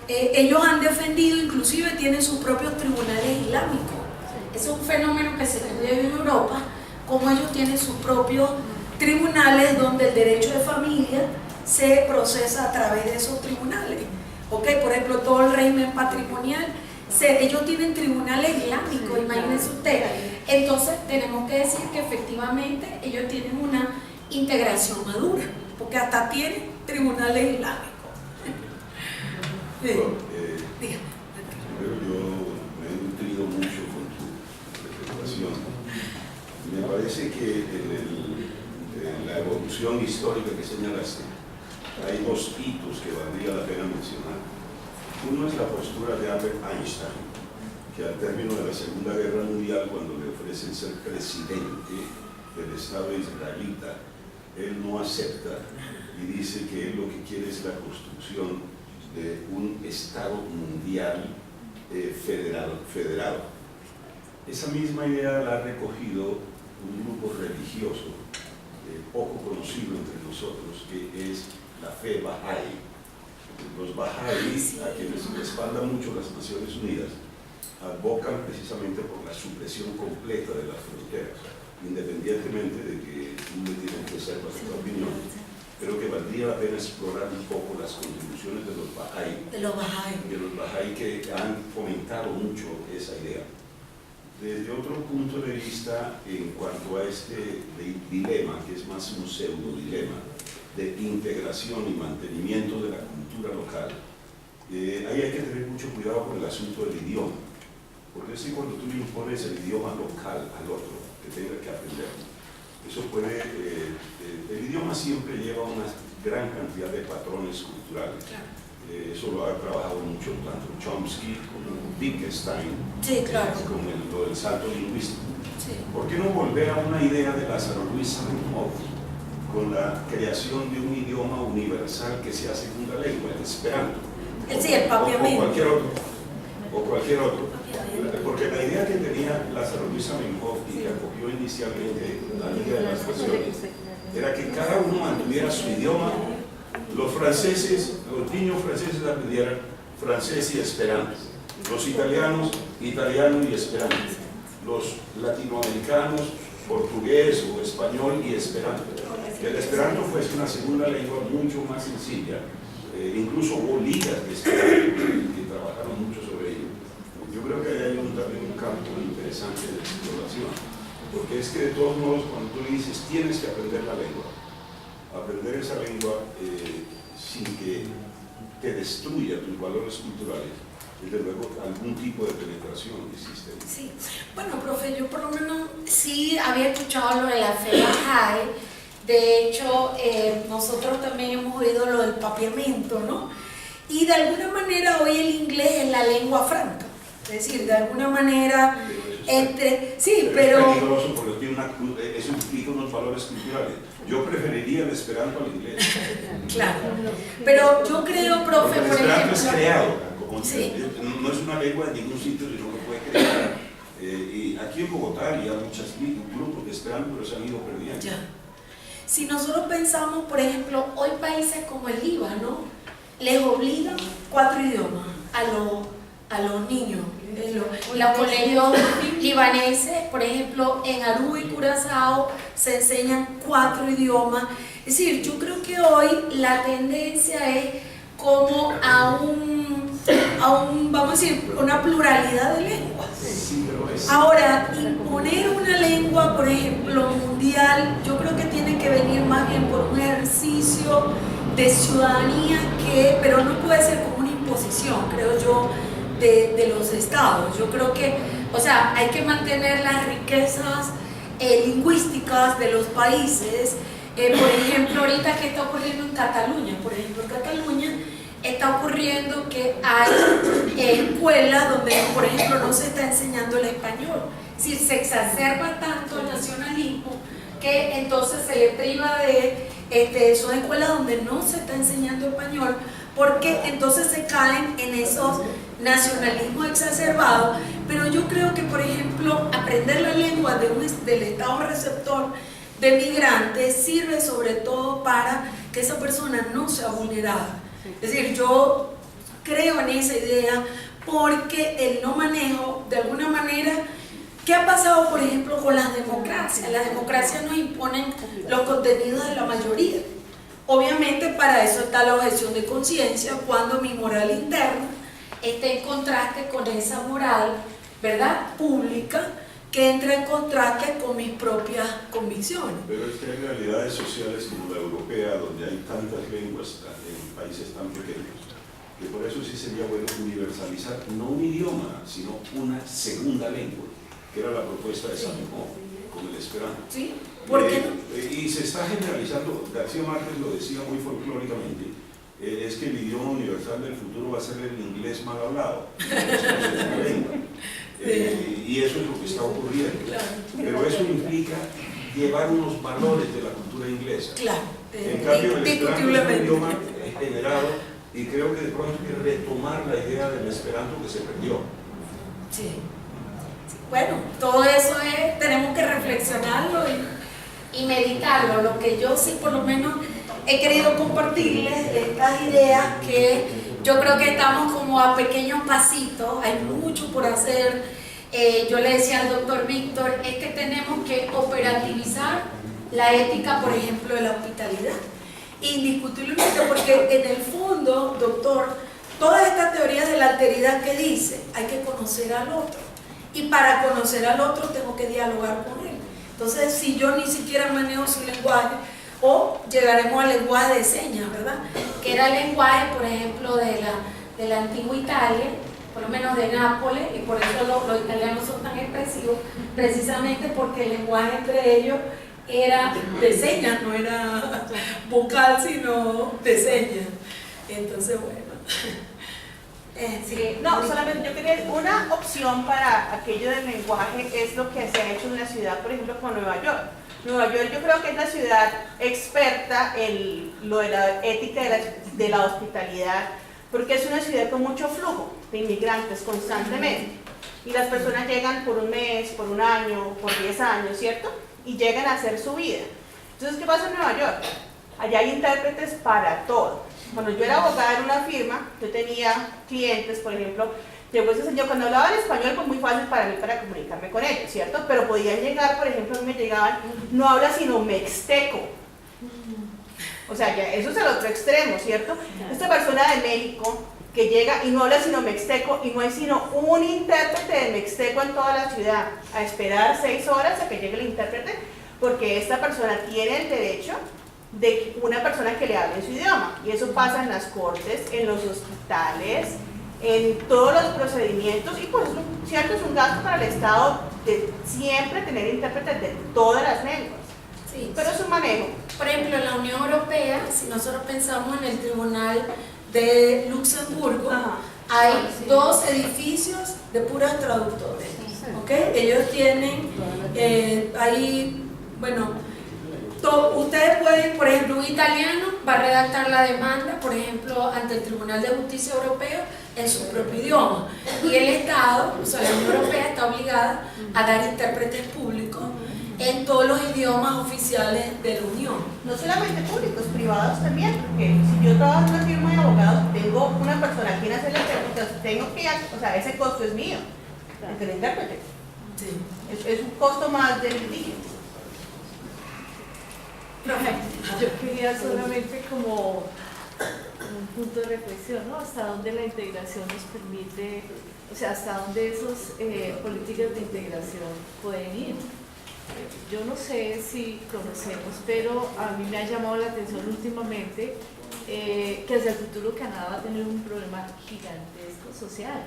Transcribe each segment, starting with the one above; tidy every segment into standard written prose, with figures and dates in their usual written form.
ellos han defendido, inclusive tienen sus propios tribunales islámicos. Ese es un fenómeno que se ve en Europa, como ellos tienen sus propios tribunales donde el derecho de familia se procesa a través de esos tribunales. Okay, por ejemplo, todo el régimen patrimonial, ellos tienen tribunales islámicos, imagínense usted. Entonces tenemos que decir que efectivamente ellos tienen una integración madura, porque hasta tienen tribunales islámicos. Bueno, primero yo me he nutrido mucho con tu presentación. Me parece que en la evolución histórica que señalaste hay dos hitos que valdría la pena mencionar. Uno es la postura de Albert Einstein, que al término de la Segunda Guerra Mundial, cuando le ofrecen ser presidente del Estado israelita, él no acepta y dice que él lo que quiere es la construcción de un Estado mundial federado. Esa misma idea la ha recogido un grupo religioso poco conocido entre nosotros, que es la fe Bahá'í. Los Bahá'í, a quienes respaldan mucho las Naciones Unidas, advocan precisamente por la supresión completa de las fronteras, independientemente de que tú me tienes que ser nuestra opinión. Creo que valdría la pena explorar un poco las contribuciones de los Bahá'í, que han fomentado mucho esa idea. Desde otro punto de vista, en cuanto a este dilema, que es más un pseudo dilema, de integración y mantenimiento de la cultura local, ahí hay que tener mucho cuidado con el asunto del idioma, porque es que cuando tú le impones el idioma local al otro, que tenga que aprender, eso puede, el idioma siempre lleva una gran cantidad de patrones culturales. Eso lo ha trabajado mucho tanto Chomsky como Wittgenstein, sí, claro, con lo del salto lingüístico. Sí. ¿Por qué no volver a una idea de Lázaro Luis Zamenhof con la creación de un idioma universal que sea segunda lengua, el esperanto? Sí, el papiamento. O cualquier otro. Porque la idea que tenía Lázaro Luis Zamenhof y que acogió inicialmente la Liga de las Naciones era que cada uno mantuviera su idioma. Los franceses, los niños franceses aprendieran francés y esperanto. Los italianos, italiano y esperanto. Los latinoamericanos, portugués o español y esperanto. Que el esperanto fuese una segunda lengua mucho más sencilla. Incluso hubo ligas de esperanto que trabajaron mucho sobre ello. Yo creo que ahí hay también un campo interesante de exploración. Porque es que de todos modos, cuando tú le dices tienes que aprender la lengua, aprender esa lengua sin que te destruya tus valores culturales, desde luego algún tipo de penetración existe. Sí, bueno, profe, yo por lo menos sí había escuchado lo de la fe Bahá'í. De hecho, nosotros también hemos oído lo del papiamento, ¿no? Y de alguna manera hoy el inglés es la lengua franca. Es decir, de alguna manera, sí, pero... Es peligroso porque eso implica unos valores culturales. Yo preferiría el esperanto al inglés. Claro, pero yo creo, profe, porque el esperanto es creado, sí. No es una lengua de ningún sitio, sino que puede crear. Y aquí en Bogotá había muchos grupos de esperanto, pero se han ido perdiendo. Ya. Si nosotros pensamos, por ejemplo, hoy países como el Líbano les obligan 4 idiomas a los niños. Los colegios libaneses, por ejemplo, en Aruba y Curazao se enseñan 4 idiomas. Es decir, yo creo que hoy la tendencia es como a vamos a decir, una pluralidad de lenguas. Ahora, imponer una lengua, por ejemplo, mundial, yo creo que tiene que venir más bien por un ejercicio de ciudadanía pero no puede ser como una imposición, creo yo, de los estados. Yo creo que, o sea, hay que mantener las riquezas lingüísticas de los países. Por ejemplo, ahorita que está ocurriendo en Cataluña, por ejemplo, en Cataluña está ocurriendo que hay escuelas donde, por ejemplo, no se está enseñando el español. Es decir, se exacerba tanto el nacionalismo que entonces se le priva son escuelas donde no se está enseñando español, porque entonces se caen en esos nacionalismos exacerbados. Pero yo creo que, por ejemplo, aprender la lengua del estado receptor de migrantes sirve sobre todo para que esa persona no sea vulnerada. Es decir, yo creo en esa idea porque el no manejo, de alguna manera, ¿qué ha pasado, por ejemplo, con las democracias? Las democracias nos imponen los contenidos de la mayoría. Obviamente para eso está la objeción de conciencia, cuando mi moral interna está en contraste con esa moral, ¿verdad?, pública, que entra en contraste con mis propias convicciones. Pero es que hay realidades sociales como la europea, donde hay tantas lenguas en países tan pequeños, que por eso sí sería bueno universalizar no un idioma, sino una segunda lengua, que era la propuesta de Salomón, con el esperanto. ¿Sí? ¿Por qué no? Y se está generalizando, García Márquez lo decía muy folclóricamente, es que el idioma universal del futuro va a ser el inglés mal hablado, segunda lengua. Y eso es lo que está ocurriendo. Claro. Pero eso implica llevar unos valores de la cultura inglesa. Claro. En cambio, el esperanto es un idioma generado y creo que de pronto hay que retomar la idea del esperanto que se perdió. Sí. Bueno, todo eso tenemos que reflexionarlo y meditarlo. Lo que yo sí por lo menos he querido compartirles estas ideas, que yo creo que estamos como a pequeños pasitos, hay mucho por hacer. Yo le decía al doctor Víctor, es que tenemos que operativizar la ética, por ejemplo, de la hospitalidad, indiscutiblemente, porque en el fondo, doctor, todas estas teorías de la alteridad que dice, hay que conocer al otro, y para conocer al otro tengo que dialogar con él. Entonces, si yo ni siquiera manejo su lenguaje, o llegaremos al lenguaje de señas, ¿verdad?, que era el lenguaje, por ejemplo, de la antigua Italia, por lo menos de Nápoles, y por eso los italianos son tan expresivos, precisamente porque el lenguaje entre ellos era de señas, no era vocal, sino de señas. Entonces, bueno. Sí, no, solamente yo quería, una opción para aquello del lenguaje es lo que se ha hecho en una ciudad, por ejemplo, como Nueva York. Nueva York yo creo que es la ciudad experta en lo de la ética de la hospitalidad, porque es una ciudad con mucho flujo de inmigrantes constantemente, y las personas llegan por un mes, por un año, por 10 años, ¿cierto? Y llegan a hacer su vida. Entonces, ¿qué pasa en Nueva York? Allá hay intérpretes para todo. Cuando yo era abogada en una firma, yo tenía clientes, por ejemplo, llegó ese señor, cuando hablaban español, pues muy fácil para mí para comunicarme con ellos, ¿cierto? Pero podían llegar, por ejemplo, me llegaban, no habla sino mixteco. O sea, ya eso es el otro extremo, ¿cierto? Esta persona de México que llega y no habla sino mixteco, y no hay sino un intérprete de mixteco en toda la ciudad, a esperar 6 horas a que llegue el intérprete, porque esta persona tiene el derecho de una persona que le hable su idioma, y eso pasa en las cortes, en los hospitales, en todos los procedimientos, y por eso, cierto, es un gasto para el Estado de siempre tener intérpretes de todas las lenguas. Sí. Pero es un manejo. Por ejemplo, en la Unión Europea, si nosotros pensamos en el Tribunal de Luxemburgo, hay 2 edificios de puros traductores, ¿ok? Ellos tienen ahí, bueno, ustedes pueden, por ejemplo, un italiano va a redactar la demanda, por ejemplo, ante el Tribunal de Justicia Europeo en su propio idioma, y el Estado, o sea, la Unión Europea está obligada a dar intérpretes públicos en todos los idiomas oficiales de la Unión. No solamente públicos, privados también, porque si yo trabajo en una firma de abogados, tengo una persona a quien hacer la interpretación, tengo que, o sea, ese costo es mío, el intérprete. Sí. Es un costo más del litigio. Yo quería solamente como un punto de reflexión, ¿no? Hasta dónde la integración nos permite, o sea, hasta dónde esas políticas de integración pueden ir. Yo no sé si conocemos, pero a mí me ha llamado la atención últimamente que hacia el futuro Canadá va a tener un problema gigantesco social.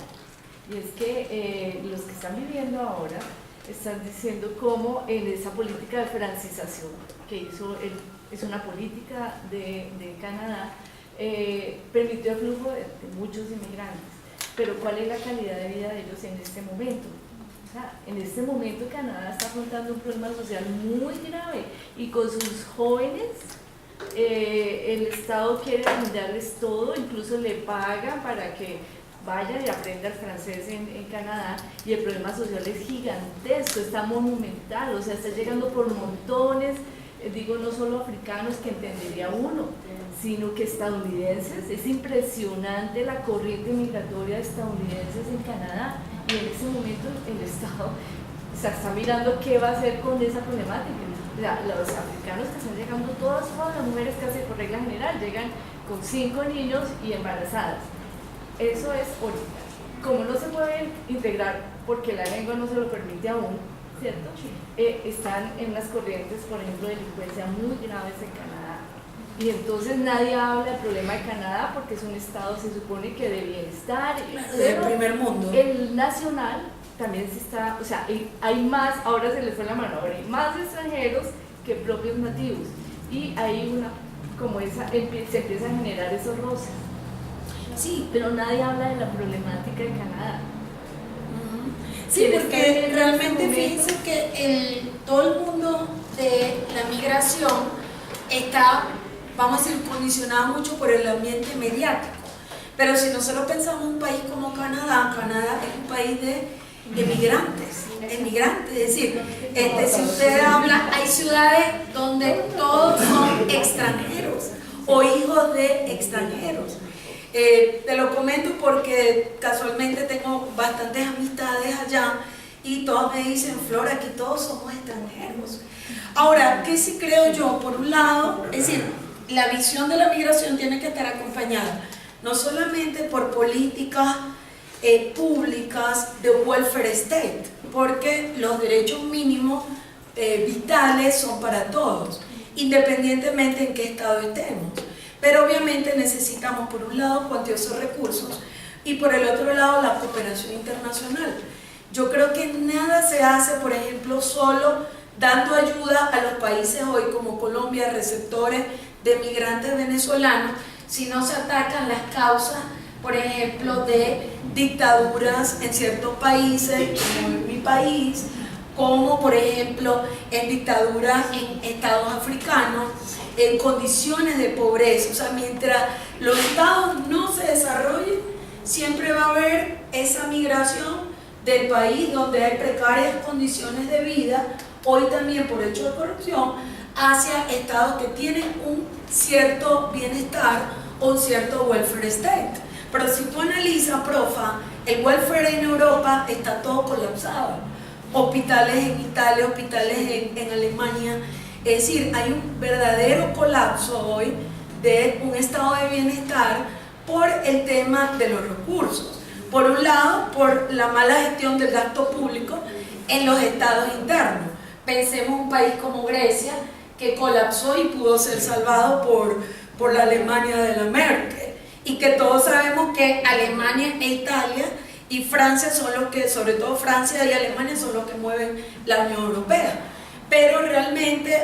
Y es que los que están viviendo ahora están diciendo cómo en esa política de francización que hizo, es una política de Canadá, permitió el flujo de muchos inmigrantes. Pero ¿cuál es la calidad de vida de ellos en este momento? O sea, en este momento Canadá está afrontando un problema social muy grave, y con sus jóvenes el Estado quiere brindarles todo, incluso le pagan para que vaya y aprenda el francés en Canadá, y el problema social es gigantesco, está monumental, o sea, está llegando por montones digo no solo africanos que entendería uno, sino que estadounidenses. Es impresionante la corriente migratoria de estadounidenses en Canadá, y en ese momento el Estado está mirando qué va a hacer con esa problemática. Los africanos que están llegando, todas las mujeres casi por regla general llegan con 5 niños y embarazadas. Eso es horrible. Como no se pueden integrar porque la lengua no se lo permite aún, ¿cierto? Están en las corrientes, por ejemplo, de delincuencia muy graves en Canadá. Y entonces nadie habla del problema de Canadá porque es un estado, se supone que de bienestar. Del primer mundo. El nacional también se está, o sea, hay más, ahora se les fue la mano, ahora hay más extranjeros que propios nativos. Y hay una, como esa, se empieza a generar esos roces. Sí, Pero nadie habla de la problemática de Canadá. sí, porque realmente fíjense que todo el mundo de la migración está, vamos a decir, condicionado mucho por el ambiente mediático. Pero si nosotros pensamos en un país como Canadá, Canadá es un país de emigrantes, es decir, si usted habla, hay ciudades donde todos son extranjeros o hijos de extranjeros. Te lo comento porque casualmente tengo bastantes amistades allá y todos me dicen, Flor, aquí todos somos extranjeros. Ahora, ¿qué sí creo yo? Por un lado, es decir, la visión de la migración tiene que estar acompañada no solamente por políticas públicas de welfare state, porque los derechos mínimos vitales son para todos, independientemente en qué estado estemos. Pero obviamente necesitamos por un lado cuantiosos recursos y por el otro lado la cooperación internacional. Yo creo que nada se hace, por ejemplo, solo dando ayuda a los países hoy como Colombia, receptores de migrantes venezolanos, si no se atacan las causas, por ejemplo, de dictaduras en ciertos países, como en mi país, como por ejemplo en dictaduras en estados africanos, en condiciones de pobreza. O sea, mientras los estados no se desarrollen, siempre va a haber esa migración del país donde hay precarias condiciones de vida, hoy también por hecho de corrupción, hacia estados que tienen un cierto bienestar o un cierto welfare state. Pero si tú analizas, profa, el welfare en Europa está todo colapsado. Hospitales en Italia, hospitales en Alemania. Es decir, hay un verdadero colapso hoy de un estado de bienestar por el tema de los recursos. Por un lado, por la mala gestión del gasto público en los estados internos. Pensemos un país como Grecia, que colapsó y pudo ser salvado por la Alemania de la Merkel. Y que todos sabemos que Alemania e Italia y Francia son los que, sobre todo Francia y Alemania, son los que mueven la Unión Europea. Pero realmente,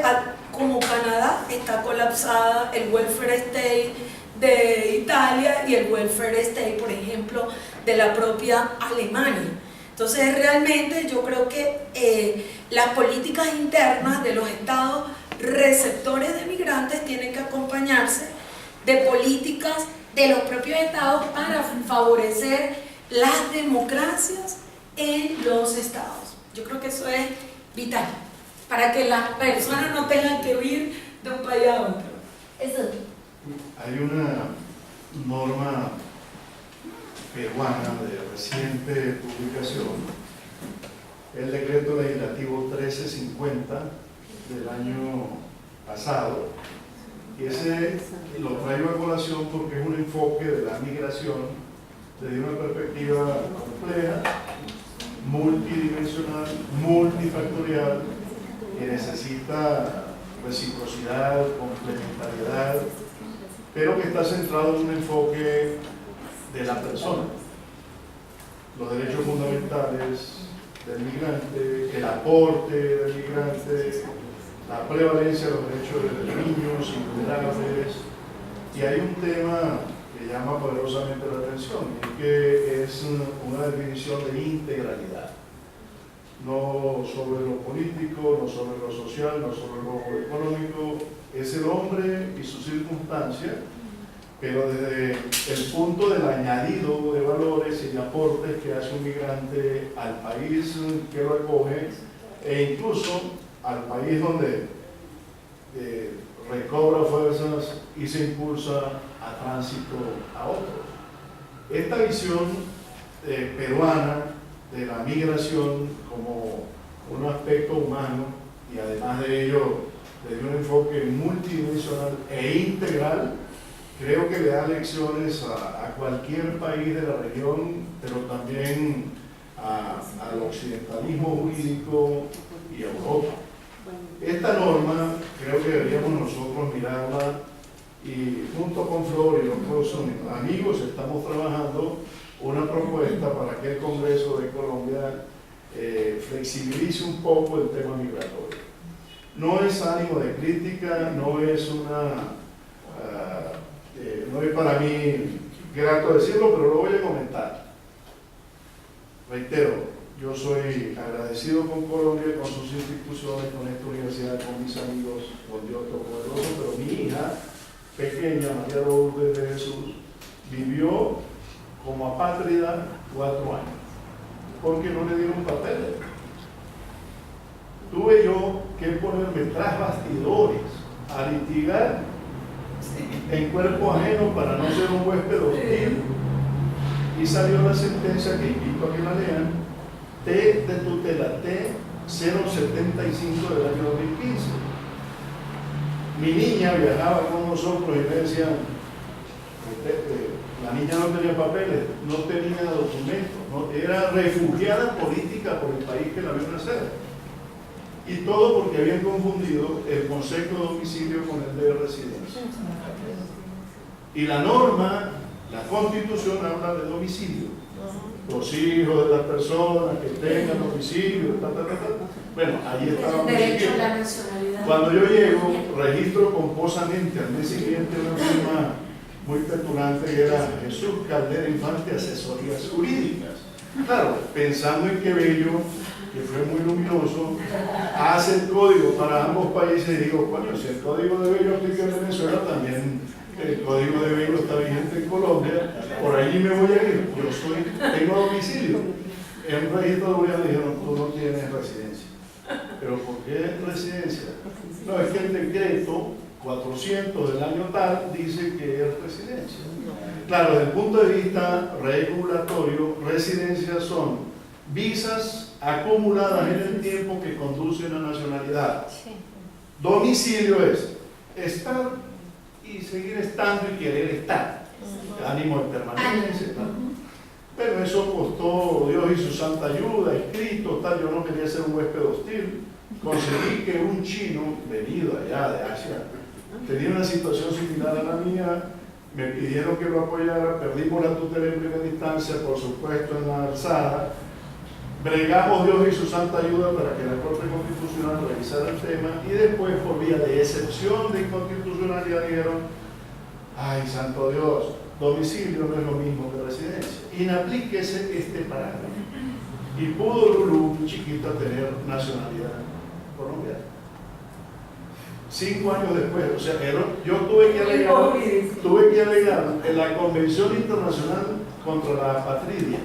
como Canadá está colapsada, el welfare state de Italia y el welfare state, por ejemplo, de la propia Alemania. Entonces, realmente yo creo que las políticas internas de los estados receptores de migrantes tienen que acompañarse de políticas de los propios estados para favorecer las democracias en los estados. Yo creo que eso es vital, para que las personas no tengan que huir de un país a otro. Eso. Hay una norma peruana de reciente publicación, el decreto legislativo 1350 del año pasado, y ese lo traigo a colación porque es un enfoque de la migración desde una perspectiva compleja, multidimensional, multifactorial, que necesita reciprocidad, complementariedad, pero que está centrado en un enfoque de la persona, los derechos fundamentales del migrante, el aporte del migrante, la prevalencia de los derechos de los niños vulnerables. Y hay un tema que llama poderosamente la atención, y que es una definición de integralidad, no sobre lo político, no sobre lo social, no sobre lo económico, es el hombre y su circunstancia, pero desde el punto del añadido de valores y de aportes que hace un migrante al país que lo acoge, e incluso al país donde recobra fuerzas y se impulsa a tránsito a otros. Esta visión peruana de la migración como un aspecto humano y además de ello desde un enfoque multidimensional e integral, creo que le da lecciones a cualquier país de la región, pero también al occidentalismo jurídico y a Europa. Esta norma creo que deberíamos nosotros mirarla y junto con Flor y los otros amigos estamos trabajando una propuesta para que el Congreso de Colombia flexibilice un poco el tema migratorio. No es ánimo de crítica, no es para mí grato decirlo, pero lo voy a comentar. Reitero, yo soy agradecido con Colombia, con sus instituciones, con esta universidad, con mis amigos, con Dios Todopoderoso, pero mi hija pequeña, María Lourdes de Jesús, vivió como apátrida 4 años, porque no le dieron papeles. Tuve yo que ponerme tras bastidores a litigar en cuerpo ajeno para no ser un huésped hostil, y salió la sentencia que invito a que la lean, T de tutela T075 del año 2015. Mi niña viajaba con nosotros y me decían, la niña no tenía papeles, no tenía documentos, no, era refugiada política por el país que la vio nacer. Y todo porque habían confundido el concepto de domicilio con el de residencia. Y la norma, la Constitución habla de domicilio. Los hijos de las personas que tengan domicilio, Bueno, ahí estábamos. Derecho a la nacionalidad. Cuando yo llego, registro pomposamente al mes siguiente una firma muy petulante que era Jesús Caldera Infante, Asesorías Jurídicas. Claro, pensando en que Bello, que fue muy luminoso, hace el código para ambos países y digo, coño, si el código de Bello aplica en Venezuela, también el código de Bello está vigente en Colombia, por allí me voy a ir, tengo domicilio. En un registro de seguridad me dijeron, tú no tienes residencia. ¿Pero por qué residencia? No, es que el decreto 400 del año tal dice que es residencia. Claro, desde el punto de vista regulatorio, residencias son visas acumuladas en el tiempo que conducen a nacionalidad. Domicilio es estar y seguir estando y querer estar. Ánimo de permanencia. Pero eso costó Dios y su santa ayuda, escrito, tal. Yo no quería ser un huésped hostil. Conseguí que un chino venido allá de Asia tenía una situación similar a la mía. Me pidieron que lo apoyara, perdimos la tutela en primera instancia, por supuesto en la alzada. Bregamos Dios y su santa ayuda para que la Corte Constitucional revisara el tema y después, por vía de excepción de inconstitucionalidad, dijeron: ay, santo Dios, domicilio no es lo mismo que residencia. Inaplíquese este parágrafo. Y pudo Lulú, chiquita, tener nacionalidad colombiana. 5 años después, o sea, yo tuve que alegar en la Convención Internacional contra la Apatridia,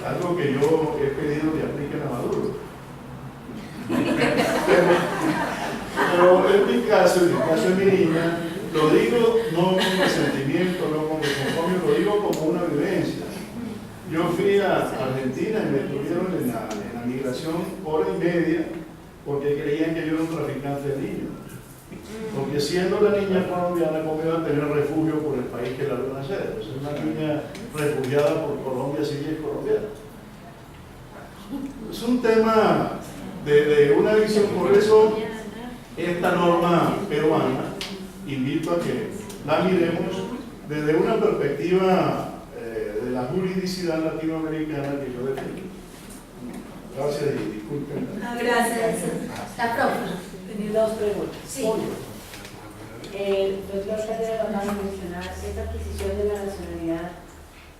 algo que yo he pedido que apliquen a Maduro. Pero en mi caso de mi niña, lo digo no con resentimiento, no con desconformio, lo digo como una vivencia. Yo fui a Argentina y me tuvieron en la migración 1 hora y media porque creían que yo era un traficante de niños. Porque siendo la niña colombiana, ¿cómo iba a tener refugio por el país que la vio nacer? Es una niña refugiada por Colombia, si es colombiana. Es un tema de una visión, por eso esta norma peruana invito a que la miremos desde una perspectiva de la juridicidad latinoamericana que yo defiendo. Gracias y disculpen. Gracias. La profe. Tenía 2 preguntas. Sí. Uno, el doctor Caldera acaba de mencionar esta adquisición de la nacionalidad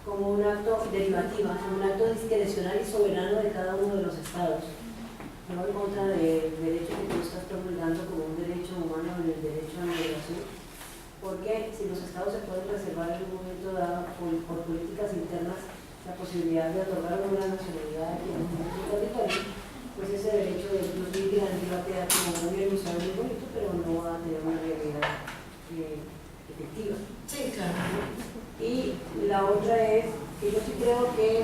como un acto derivativo, como un acto discrecional y soberano de cada uno de los estados, no en contra del derecho que tú estás promulgando como un derecho humano en el derecho a la migración, porque si los estados se pueden reservar en un momento dado por políticas internas la posibilidad de otorgar una nacionalidad en un territorio, pues ese derecho de los migrantes va a quedar como muy ilustrado, muy bonito, pero no va a tener una realidad efectiva. Sí, claro. Y la otra es que yo sí creo que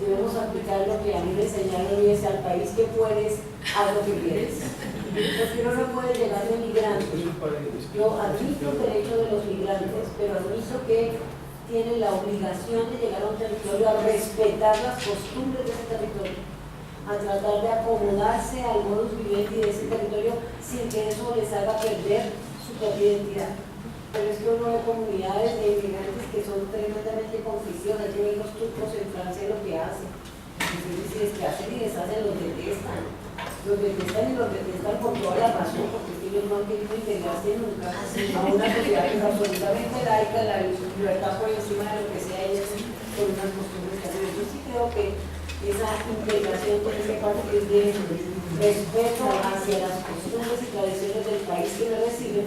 debemos aplicar lo que a mí me enseñaron, y es: al país que puedes, haz lo que quieres. Porque uno no puede llegar de migrante. Yo admito el derecho de los migrantes, pero admito que tienen la obligación de llegar a un territorio a respetar las costumbres de ese territorio, a tratar de acomodarse al modus vivendi de ese territorio sin que eso les haga perder su propia identidad. Pero es que uno ve comunidades de inmigrantes que son tremendamente conflictivas. Yo veo los turcos en Francia lo que hacen. Entonces, que hacen y deshacen, los detestan. Los detestan y los detestan por toda la razón, porque ellos no han querido integrarse nunca a una sociedad que es absolutamente laica, la libertad por encima de lo que sea ellos, con unas costumbres que hacen. Yo sí creo que esa integración tiene que partir de respeto hacia las costumbres y tradiciones del país que me reciben,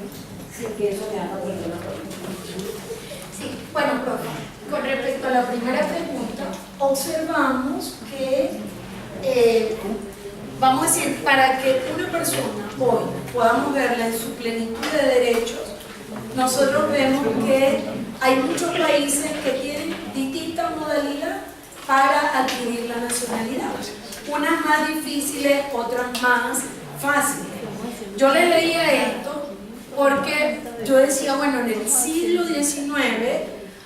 sin que eso me haga perder la política. Sí, bueno, profe, con respecto a la primera pregunta, observamos que, vamos a decir, para que una persona hoy podamos verla en su plenitud de derechos, nosotros vemos que hay muchos países que tienen distintas modalidades para adquirir la nacionalidad. Unas más difíciles, otras más fáciles. Yo le leía esto porque yo decía, bueno, en el siglo XIX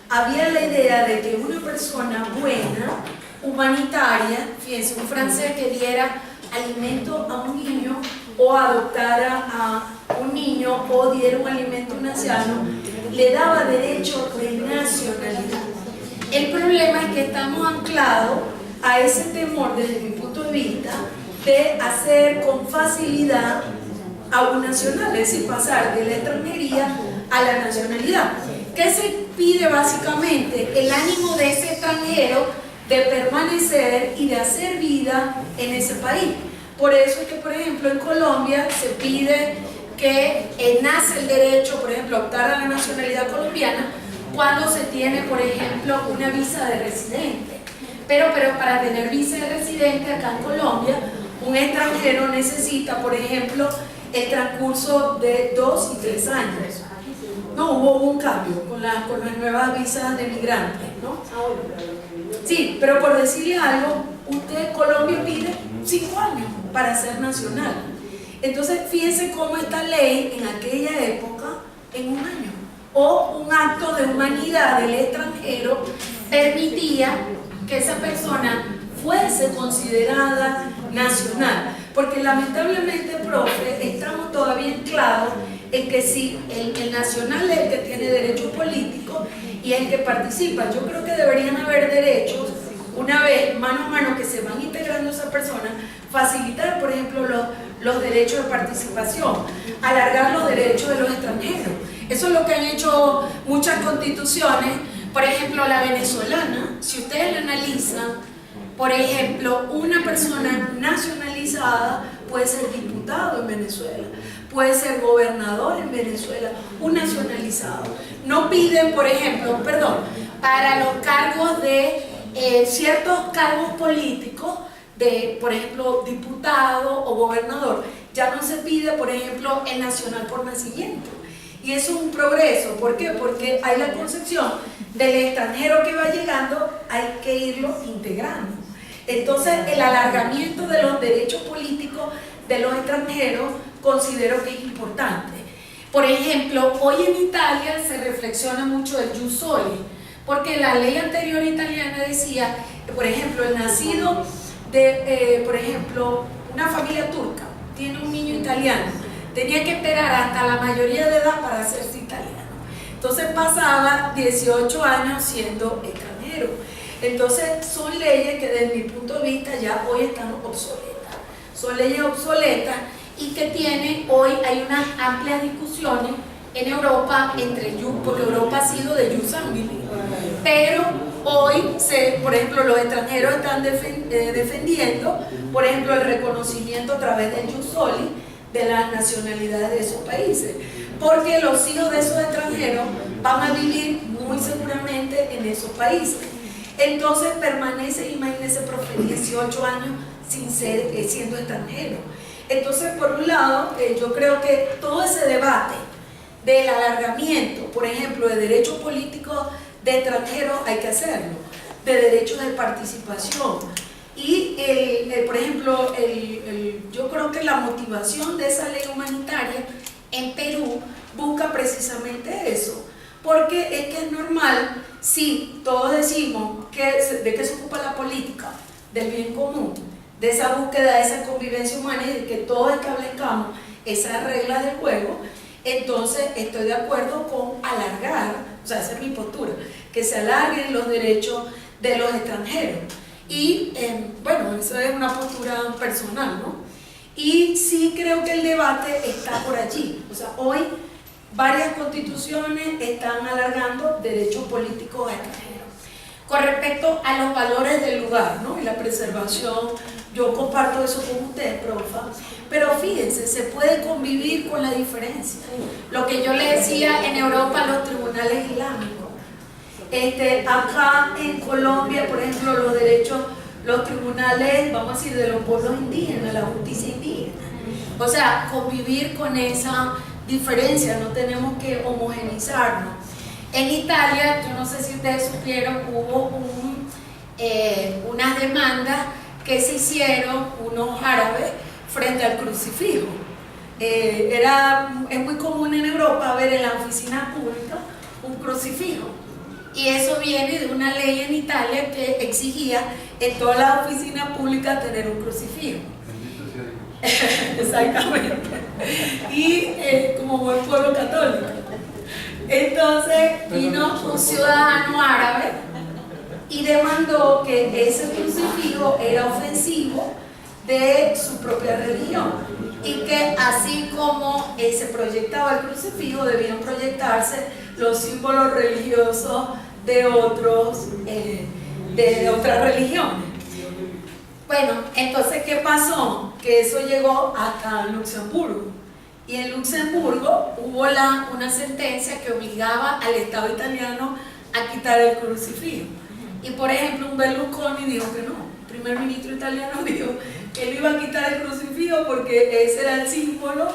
había la idea de que una persona buena, humanitaria, fíjense, un francés que diera alimento a un niño o adoptara a un niño o diera un alimento a un anciano, le daba derecho de nacionalidad. El problema es que estamos anclados a ese temor, desde mi punto de vista, de hacer con facilidad a un nacional, es decir, pasar de la extranjería a la nacionalidad. ¿Qué se pide básicamente? El ánimo de ese extranjero de permanecer y de hacer vida en ese país. Por eso es que, por ejemplo, en Colombia se pide que nace el derecho, por ejemplo, a optar a la nacionalidad colombiana cuando se tiene, por ejemplo, una visa de residente. Pero para tener visa de residente acá en Colombia, un extranjero necesita, por ejemplo, el transcurso de 2 y 3 años. No, hubo un cambio con las nuevas visas de migrantes, ¿no? Sí, pero por decirle algo, Colombia pide 5 años para ser nacional. Entonces, fíjense cómo esta ley en aquella época, en 1 año, o un acto de humanidad del extranjero permitía que esa persona fuese considerada nacional. Porque lamentablemente, profe, estamos todavía anclados en que sí, el nacional es el que tiene derechos políticos y el que participa. Yo creo que deberían haber derechos, una vez, mano a mano, que se van integrando esas personas, facilitar, por ejemplo, los derechos de participación, alargar los derechos de los extranjeros. Eso es lo que han hecho muchas constituciones. Por ejemplo, la venezolana, si ustedes la analizan, por ejemplo, una persona nacionalizada puede ser diputado en Venezuela, puede ser gobernador en Venezuela, un nacionalizado. No piden, por ejemplo, para los cargos de ciertos cargos políticos, de, por ejemplo, diputado o gobernador, ya no se pide, por ejemplo, el nacional por nacimiento. Y eso es un progreso. ¿Por qué? Porque hay la concepción del extranjero que va llegando, hay que irlo integrando. Entonces, el alargamiento de los derechos políticos de los extranjeros considero que es importante. Por ejemplo, hoy en Italia se reflexiona mucho el jus soli, porque la ley anterior italiana decía que, por ejemplo, el nacido de, por ejemplo, una familia turca tiene un niño italiano, tenía que esperar hasta la mayoría de edad para hacerse italiano. Entonces pasaba 18 años siendo extranjero. Entonces son leyes que desde mi punto de vista ya hoy están obsoletas. Son leyes obsoletas y que tienen, hoy hay unas amplias discusiones en Europa entre porque Europa ha sido de jus sanguinis, pero hoy, por ejemplo, los extranjeros están defendiendo, por ejemplo, el reconocimiento a través del jus soli de las nacionalidades de esos países, porque los hijos de esos extranjeros van a vivir muy seguramente en esos países. Entonces permanece, imagínense, profe, 18 años sin ser, siendo extranjero. Entonces, por un lado, yo creo que todo ese debate del alargamiento, por ejemplo, de derechos políticos de extranjeros, hay que hacerlo, de derechos de participación. Y, por ejemplo, yo creo que la motivación de esa ley humanitaria en Perú busca precisamente eso, porque es que es normal, si todos decimos de qué se ocupa la política, del bien común, de esa búsqueda, de esa convivencia humana y de que todos establezcamos esas reglas del juego, entonces estoy de acuerdo con alargar, o sea, esa es mi postura, que se alarguen los derechos de los extranjeros. Y bueno, eso es una postura personal, ¿no? Y sí creo que el debate está por allí. O sea, hoy varias constituciones están alargando derechos políticos a extranjeros. Con respecto a los valores del lugar, ¿no? Y la preservación, yo comparto eso con ustedes, profa. Pero fíjense, se puede convivir con la diferencia. Lo que yo le decía en Europa, los tribunales islámicos. Acá en Colombia, por ejemplo, los derechos, los tribunales, vamos a decir, de los pueblos indígenas, la justicia indígena. O sea, convivir con esa diferencia, no tenemos que homogeneizarnos. En Italia, yo no sé si ustedes supieron, hubo unas demandas que se hicieron unos árabes frente al crucifijo. Es muy común en Europa ver en la oficina pública un crucifijo. Y eso viene de una ley en Italia que exigía en todas las oficinas públicas tener un crucifijo. Exactamente. Y como buen pueblo católico. Entonces vino un ciudadano árabe y demandó que ese crucifijo era ofensivo de su propia religión y que así como se proyectaba el crucifijo, debían proyectarse los símbolos religiosos de otras religiones. Bueno, entonces, ¿qué pasó? Que eso llegó hasta Luxemburgo. Y en Luxemburgo hubo una sentencia que obligaba al Estado italiano a quitar el crucifijo. Y por ejemplo, un Berlusconi dijo que no. El primer ministro italiano dijo que él iba a quitar el crucifijo porque ese era el símbolo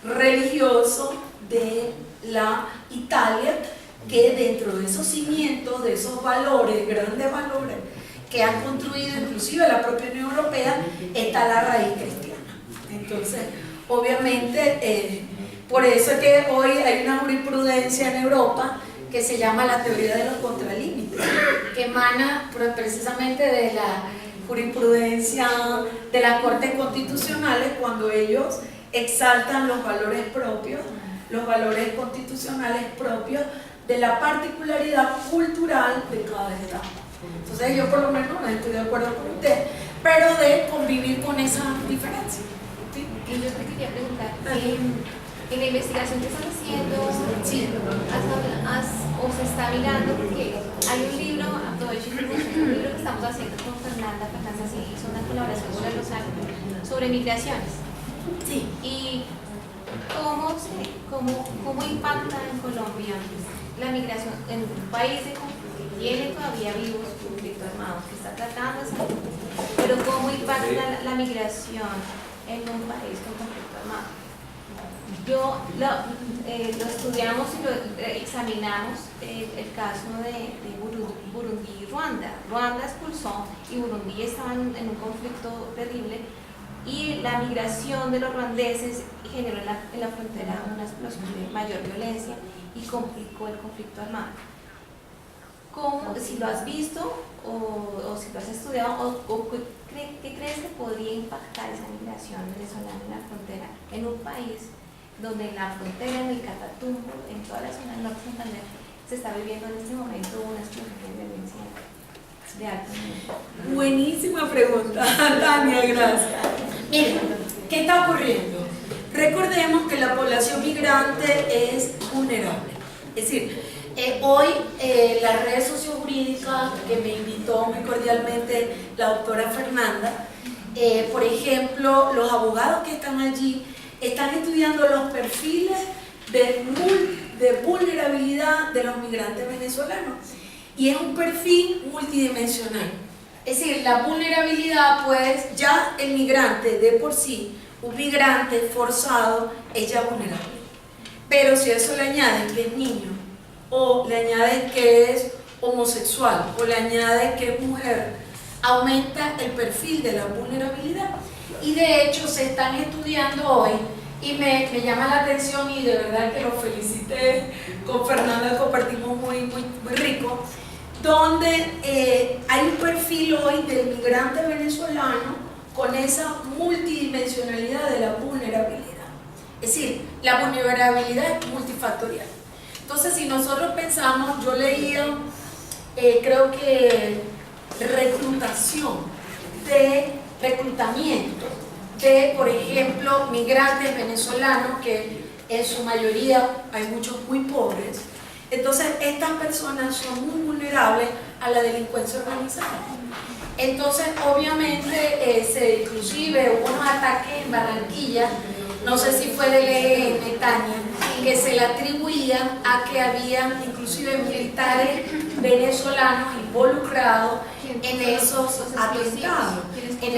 religioso de la Italia, que dentro de esos cimientos, de esos valores, grandes valores que han construido inclusive la propia Unión Europea, está la raíz cristiana. Entonces, obviamente, por eso es que hoy hay una jurisprudencia en Europa que se llama la teoría de los contralímites, que emana precisamente de la jurisprudencia de las Cortes Constitucionales, cuando ellos exaltan los valores propios, los valores constitucionales propios de la particularidad cultural de cada estado. Entonces yo por lo menos no estoy de acuerdo con usted, pero de convivir con esa diferencia. ¿Sí? Y yo te quería preguntar, en la investigación que están haciendo, Sí. o se está mirando, porque hay un libro, aprovecho un libro que estamos haciendo con Fernanda sí, hizo una colaboración con el Rosario, sobre migraciones. Sí. Y cómo impacta en Colombia la migración en un país que tiene todavía vivos conflictos armados, que está tratando de salir, pero cómo impacta la migración en un país con conflicto armado. Lo estudiamos y lo examinamos, el caso de Burundi y Ruanda. Ruanda expulsó y Burundi estaban en un conflicto terrible, y la migración de los ruandeses generó en la frontera una explosión de mayor violencia y complicó el conflicto armado. Si lo has visto o si lo has estudiado, ¿qué crees que podría impactar esa migración venezolana en la frontera, en un país donde en la frontera, en el Catatumbo, en toda la zona del norte de Santander, se está viviendo en este momento una explosión de violencia de alto nivel? Buenísima pregunta, Tania, gracias. Miren, ¿qué está ocurriendo? Recordemos que la población migrante es vulnerable. Es decir, hoy las redes sociojurídicas que me invitó muy cordialmente la doctora Fernanda, por ejemplo, los abogados que están allí están estudiando los perfiles de vulnerabilidad de los migrantes venezolanos. Y es un perfil multidimensional. Es decir, la vulnerabilidad, pues ya el migrante de por sí, un migrante forzado, es ya vulnerable. Pero si a eso le añades que es niño, o le añades que es homosexual, o le añades que es mujer, aumenta el perfil de la vulnerabilidad. Y de hecho se están estudiando hoy, y me llama la atención, y de verdad que lo felicité con Fernanda, compartimos muy rico, donde hay un perfil hoy del migrante venezolano con esa multidimensionalidad de la vulnerabilidad. Es decir, la vulnerabilidad es multifactorial. Entonces, si nosotros pensamos, yo leía, creo que reclutamiento de, por ejemplo, migrantes venezolanos, que en su mayoría hay muchos muy pobres. Entonces, estas personas son muy vulnerables a la delincuencia organizada. Entonces, obviamente, inclusive hubo unos ataques en Barranquilla, no sé si fue del ELN, Tania, que se le atribuían a que había inclusive militares venezolanos involucrados en esos atentados, en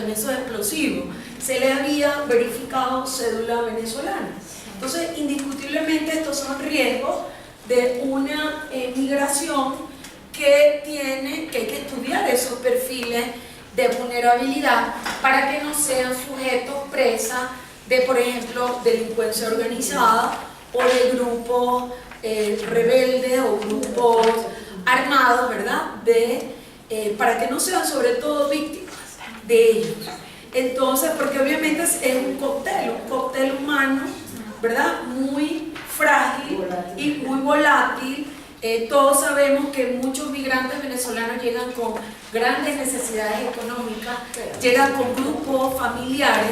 esos explosivos. Se le había verificado cédula venezolana. Entonces, indiscutiblemente estos son riesgos de una migración que hay que estudiar esos perfiles de vulnerabilidad para que no sean sujetos presa de, por ejemplo, delincuencia organizada o de grupos rebeldes o grupos armados, ¿verdad? Para que no sean sobre todo víctimas de ellos. Entonces, porque obviamente es un cóctel humano, ¿verdad? Muy frágil y muy volátil. Todos sabemos que muchos migrantes venezolanos llegan con grandes necesidades económicas, llegan con grupos familiares,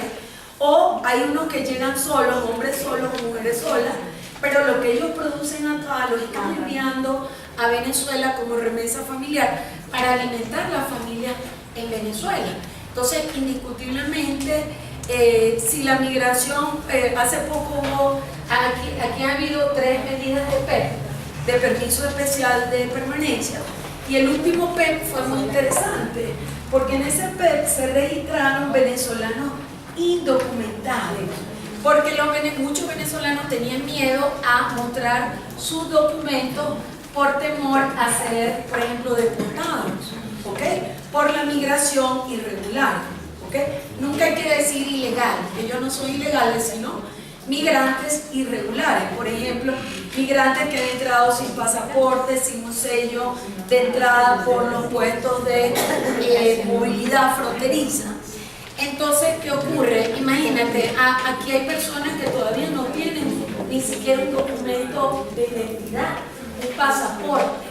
o hay unos que llegan solos, hombres solos, mujeres solas, pero lo que ellos producen acá lo están enviando a Venezuela como remesa familiar para alimentar la familia en Venezuela. Entonces, indiscutiblemente, si la migración, hace poco hubo, aquí ha habido 3 medidas de PEP, de permiso especial de permanencia, y el último PEP fue muy interesante, porque en ese PEP se registraron venezolanos indocumentados, porque muchos venezolanos tenían miedo a mostrar sus documentos por temor a ser, por ejemplo, deportados, ¿okay? Por la migración irregular, ¿okay? Nunca hay que decir ilegal, que ellos no son ilegales, sino migrantes irregulares. Por ejemplo, migrantes que han entrado sin pasaporte, sin un sello de entrada por los puestos de movilidad fronteriza. Entonces, ¿qué ocurre? Imagínate, aquí hay personas que todavía no tienen ni siquiera un documento de identidad, un pasaporte.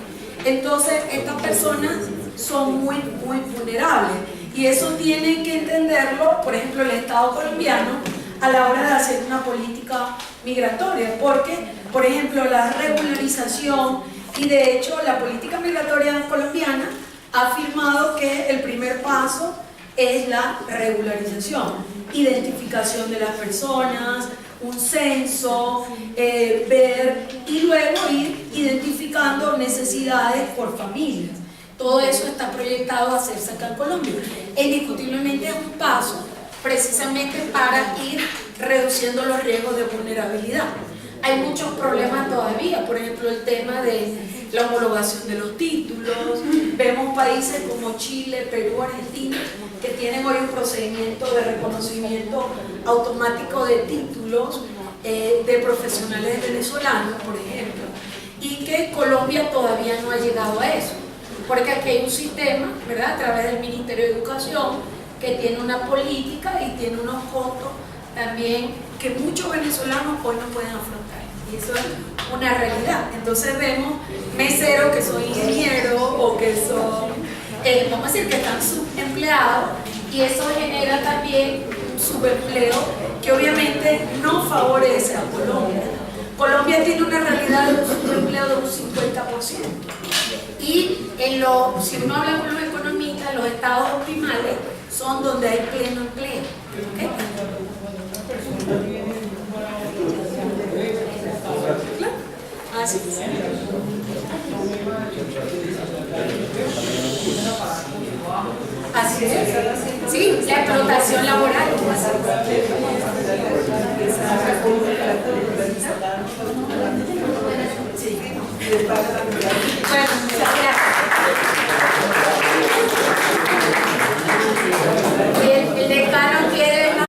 Entonces, estas personas son muy vulnerables, y eso tienen que entenderlo, por ejemplo, el Estado colombiano a la hora de hacer una política migratoria, porque, por ejemplo, la regularización, y de hecho la política migratoria colombiana ha afirmado que el primer paso es la regularización, identificación de las personas, un censo, ver y luego ir identificando necesidades por familias. Todo eso está proyectado a hacerse acá en Colombia. Indiscutiblemente es un paso precisamente para ir reduciendo los riesgos de vulnerabilidad. Hay muchos problemas todavía, por ejemplo, el tema de la homologación de los títulos. Vemos países como Chile, Perú, Argentina, que tienen hoy un procedimiento de reconocimiento automático de títulos de profesionales venezolanos, por ejemplo, y que Colombia todavía no ha llegado a eso, porque aquí hay un sistema, ¿verdad?, a través del Ministerio de Educación, que tiene una política y tiene unos costos también que muchos venezolanos hoy no pueden afrontar, y eso es una realidad. Entonces vemos meseros que son ingenieros o que son, vamos a decir, que están subempleados, y eso genera también un subempleo que obviamente no favorece a Colombia. Colombia tiene una realidad de un subempleo de un 50%, y si uno habla con los economistas, los estados optimales son donde hay pleno empleo. ¿Okay? Así es. Así es. Sí, la explotación laboral. Sí.